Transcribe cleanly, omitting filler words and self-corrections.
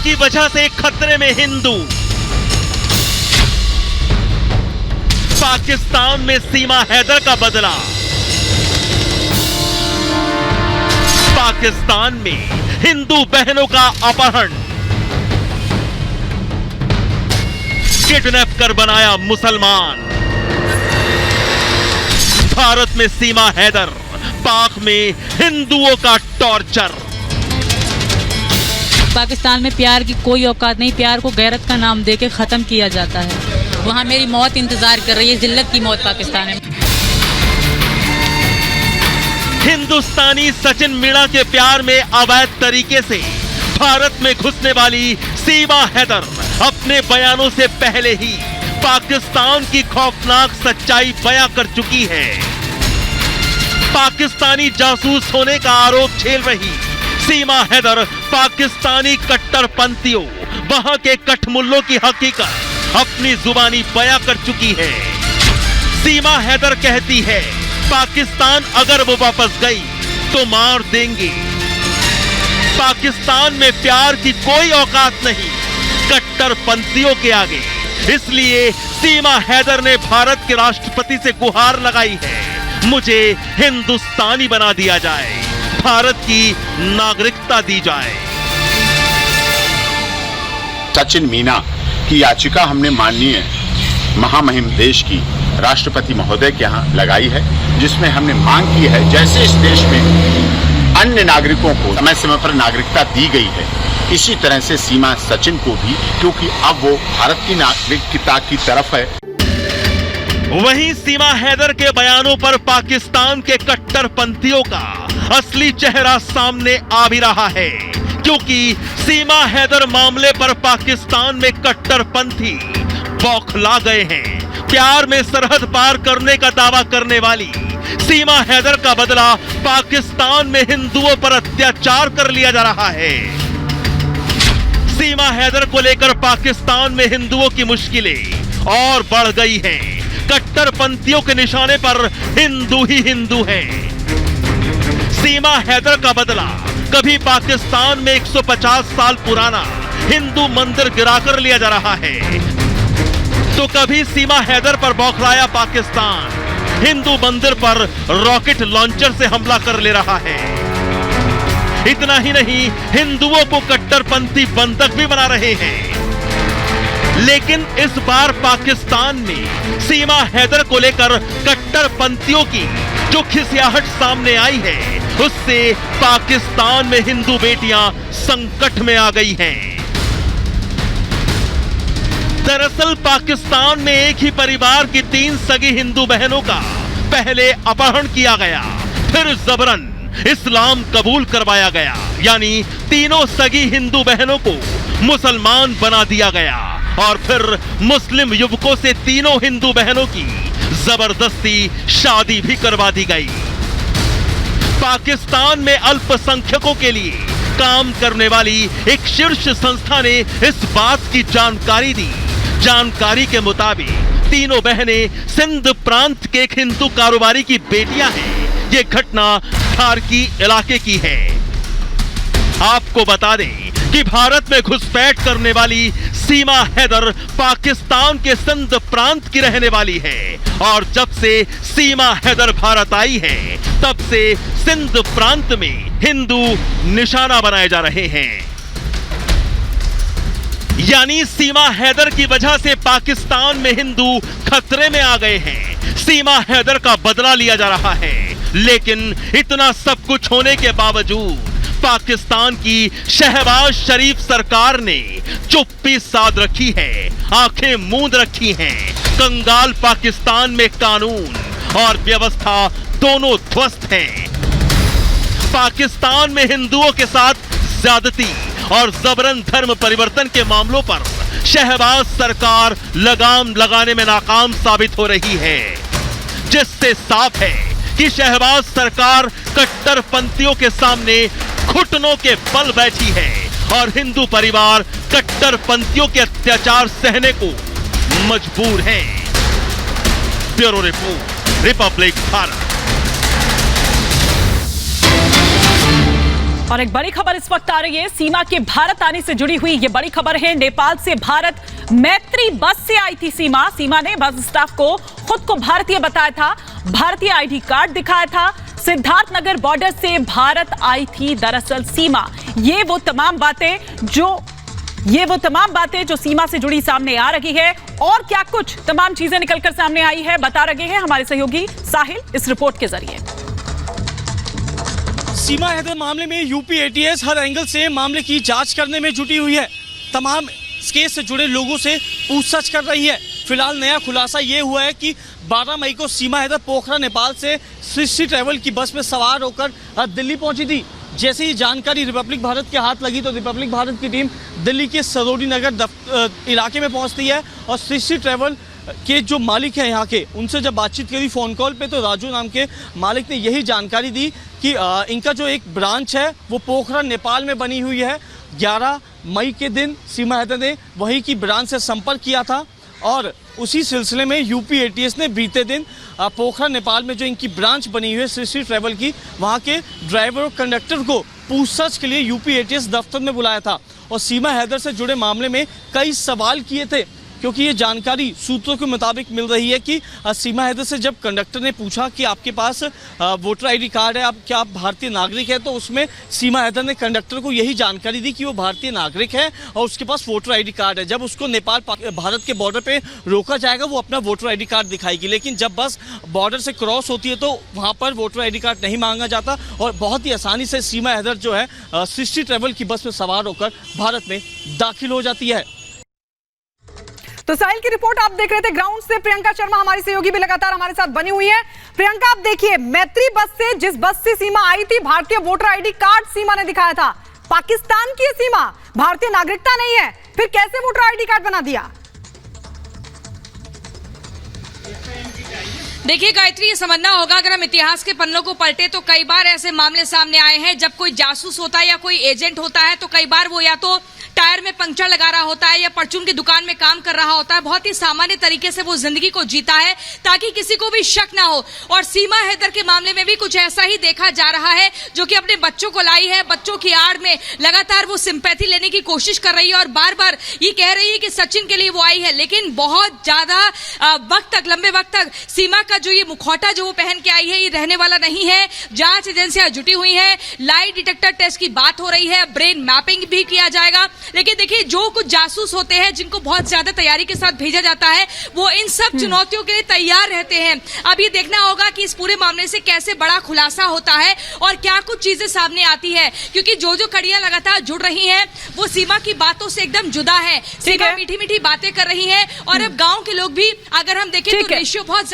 की वजह से खतरे में हिंदू। पाकिस्तान में सीमा हैदर का बदला। पाकिस्तान में हिंदू बहनों का अपहरण, किडनैप कर बनाया मुसलमान। भारत में सीमा हैदर, पाक में हिंदुओं का टॉर्चर। पाकिस्तान में प्यार की कोई औकात नहीं, प्यार को गैरत का नाम देके खत्म किया जाता है। वहां मेरी मौत इंतजार कर रही है, जिल्लत की मौत पाकिस्तान में। हिंदुस्तानी सचिन मीणा के प्यार में अवैध तरीके से भारत में घुसने वाली सीमा हैदर अपने बयानों से पहले ही पाकिस्तान की खौफनाक सच्चाई बयां कर चुकी है। पाकिस्तानी जासूस होने का आरोप झेल रही सीमा हैदर पाकिस्तानी कट्टरपंथियों, वहां के कठमुल्लों की हकीकत अपनी जुबानी बयां कर चुकी है। सीमा हैदर कहती है पाकिस्तान अगर वो वापस गई तो मार देंगे। पाकिस्तान में प्यार की कोई औकात नहीं कट्टरपंथियों के आगे। इसलिए सीमा हैदर ने भारत के राष्ट्रपति से गुहार लगाई है, मुझे हिंदुस्तानी बना दिया जाए, भारत की नागरिकता दी जाए। सचिन मीणा की याचिका हमने माननीय महामहिम देश की राष्ट्रपति महोदय के यहाँ लगाई है, जिसमें हमने मांग की है जैसे इस देश में अन्य नागरिकों को समय समय पर नागरिकता दी गई है, इसी तरह से सीमा सचिन को भी, क्योंकि अब वो भारत की नागरिकता की तरफ है। वहीं सीमा हैदर के बयानों पर पाकिस्तान के कट्टरपंथियों का असली चेहरा सामने आ भी रहा है, क्योंकि सीमा हैदर मामले पर पाकिस्तान में कट्टरपंथी बौखला गए हैं। प्यार में सरहद पार करने का दावा करने वाली सीमा हैदर का बदला पाकिस्तान में हिंदुओं पर अत्याचार कर लिया जा रहा है। सीमा हैदर को लेकर पाकिस्तान में हिंदुओं की मुश्किलें और बढ़ गई हैं। कट्टरपंथियों के निशाने पर हिंदू ही हिंदू हैं। सीमा हैदर का बदला कभी पाकिस्तान में 150 साल पुराना हिंदू मंदिर गिराकर लिया जा रहा है, तो कभी सीमा हैदर पर बौखलाया पाकिस्तान हिंदू मंदिर पर रॉकेट लॉन्चर से हमला कर ले रहा है। इतना ही नहीं, हिंदुओं को कट्टरपंथी बंधक भी बना रहे हैं। लेकिन इस बार पाकिस्तान में सीमा हैदर को लेकर कट्टरपंथियों की जो खिसियाहट सामने आई है, उससे पाकिस्तान में हिंदू बेटियां संकट में आ गई हैं। दरअसल पाकिस्तान में एक ही परिवार की 3 सगी हिंदू बहनों का पहले अपहरण किया गया, फिर जबरन इस्लाम कबूल करवाया गया, यानी तीनों सगी हिंदू बहनों को मुसलमान बना दिया गया, और फिर मुस्लिम युवकों से तीनों हिंदू बहनों की जबरदस्ती शादी भी करवा दी गई। पाकिस्तान में अल्पसंख्यकों के लिए काम करने वाली एक शीर्ष संस्था ने इस बात की जानकारी दी। जानकारी के मुताबिक तीनों बहनें सिंध प्रांत के एक हिंदू कारोबारी की बेटियां हैं। ये घटना खारकी इलाके की है। आपको बता दें कि भारत में घुसपैठ करने वाली सीमा हैदर पाकिस्तान के सिंध प्रांत की रहने वाली है, और जब से सीमा हैदर भारत आई है, तब से सिंध प्रांत में हिंदू निशाना बनाए जा रहे हैं। यानी सीमा हैदर की वजह से पाकिस्तान में हिंदू खतरे में आ गए हैं। सीमा हैदर का बदला लिया जा रहा है, लेकिन इतना सब कुछ होने के बावजूद पाकिस्तान की शहबाज शरीफ सरकार ने चुप्पी साध रखी है, आंखें मूंद रखी हैं। कंगाल पाकिस्तान में कानून और व्यवस्था दोनों ध्वस्त हैं। पाकिस्तान में हिंदुओं के साथ ज्यादती और जबरन धर्म परिवर्तन के मामलों पर शहबाज सरकार लगाम लगाने में नाकाम साबित हो रही है, जिससे साफ है कि शहबाज सरकार कट्टरपंथियों के सामने घुटनों के बल बैठी है, और हिंदू परिवार कट्टरपंथियों के अत्याचार सहने को मजबूर हैं। Bureau report, Republic Bharat. और एक बड़ी खबर इस वक्त आ रही है, सीमा के भारत आने से जुड़ी हुई ये बड़ी खबर है। नेपाल से भारत मैत्री बस से आई थी सीमा ने बस स्टाफ को खुद को भारतीय बताया था, भारतीय आईडी कार्ड दिखाया था। सिद्धार्थनगर बॉर्डर से भारत आई थी दरअसल सीमा। ये वो तमाम बातें जो सीमा से जुड़ी सामने आ रही है, और क्या कुछ तमाम चीजें निकलकर सामने आई है बता रहे हैं हमारे सहयोगी साहिल इस रिपोर्ट के जरिए। सीमा हैदर मामले में यूपी एटीएस हर एंगल से मामले की जांच करने में जुटी हुई है। तमाम इस केस से जुड़े लोगों से पूछताछ कर रही है। फिलहाल नया खुलासा ये हुआ है कि 12 मई को सीमा हैदर पोखरा नेपाल से सृष्टि ट्रैवल की बस में सवार होकर दिल्ली पहुंची थी। जैसे ही जानकारी रिपब्लिक भारत के हाथ लगी तो रिपब्लिक भारत की टीम दिल्ली के सरोजी नगर इलाके में पहुंचती है और सृष्टि ट्रैवल के जो मालिक हैं यहाँ के, उनसे जब बातचीत करी फ़ोन कॉल पे, तो राजू नाम के मालिक ने यही जानकारी दी कि इनका जो एक ब्रांच है वो पोखरा नेपाल में बनी हुई है। 11 मई के दिन सीमा हैदर ने वहीं की ब्रांच से संपर्क किया था और उसी सिलसिले में यूपी एटीएस ने बीते दिन पोखरा नेपाल में जो इनकी ब्रांच बनी हुई है सृष्टि ट्रैवल की, वहाँ के ड्राइवर और कंडक्टर को पूछताछ के लिए यूपी एटीएस दफ्तर में बुलाया था और सीमा हैदर से जुड़े मामले में कई सवाल किए थे। क्योंकि ये जानकारी सूत्रों के मुताबिक मिल रही है कि सीमा हैदर से जब कंडक्टर ने पूछा कि आपके पास वोटर आईडी कार्ड है, क्या आप भारतीय नागरिक है, तो उसमें सीमा हैदर ने कंडक्टर को यही जानकारी दी कि वो भारतीय नागरिक है और उसके पास वोटर आईडी कार्ड है। जब उसको नेपाल भारत के बॉर्डर पे रोका जाएगा वो अपना वोटर आईडी कार्ड दिखाएगी, लेकिन जब बस बॉर्डर से क्रॉस होती है तो वहाँ पर वोटर आईडी कार्ड नहीं मांगा जाता और बहुत ही आसानी से सीमा हैदर जो है सृष्टि ट्रैवल की बस में सवार होकर भारत में दाखिल हो जाती है। तो साहिल की रिपोर्ट आप देख रहे थे ग्राउंड से। प्रियंका शर्मा हमारी सहयोगी भी लगातार हमारे साथ बनी हुई है। प्रियंका, आप देखिए, मैत्री बस से जिस बस से सीमा आई थी, भारतीय वोटर आईडी कार्ड सीमा ने दिखाया था। पाकिस्तान की सीमा, भारतीय नागरिकता नहीं है, फिर कैसे वोटर आईडी कार्ड बना दिया? देखिए गायत्री, ये समझना होगा, अगर हम इतिहास के पन्नों को पलटे तो कई बार ऐसे मामले सामने आए हैं जब कोई जासूस होता है या कोई एजेंट होता है तो कई बार वो या तो टायर में पंक्चर लगा रहा होता है या परचून की दुकान में काम कर रहा होता है। बहुत ही सामान्य तरीके से वो जिंदगी को जीता है ताकि किसी को भी शक ना हो। और सीमा हैदर के मामले में भी कुछ ऐसा ही देखा जा रहा है, जो कि अपने बच्चों को लाई है। बच्चों की आड़ में लगातार वो सिंपैथी लेने की कोशिश कर रही है और बार बार ये कह रही है कि सचिन के लिए वो आई है, लेकिन बहुत ज्यादा वक्त तक, लंबे वक्त तक सीमा का जो ये मुखौटा जो वो पहन के आई है ये रहने वाला नहीं है। जांच एजेंसियां जुटी हुई हैं, लाई डिटेक्टर टेस्ट की बात हो रही है, ब्रेन मैपिंग भी किया जाएगा। लेकिन देखिए, जो कुछ जासूस होते हैं जिनको बहुत ज्यादा तैयारी के साथ भेजा जाता है, वो इन सब चुनौतियों के लिए तैयार रहते हैं। अब ये देखना होगा कि इस पूरे मामले से कैसे बड़ा खुलासा होता है और क्या कुछ चीजें सामने आती है, क्योंकि जो कड़ियां लगातार जुड़ रही हैं वो सीमा की बातों से एकदम जुदा है। सीमा मीठी मीठी बातें कर रही है और अब गाँव के लोग भी, अगर हम देखें तो रेशियो बहुत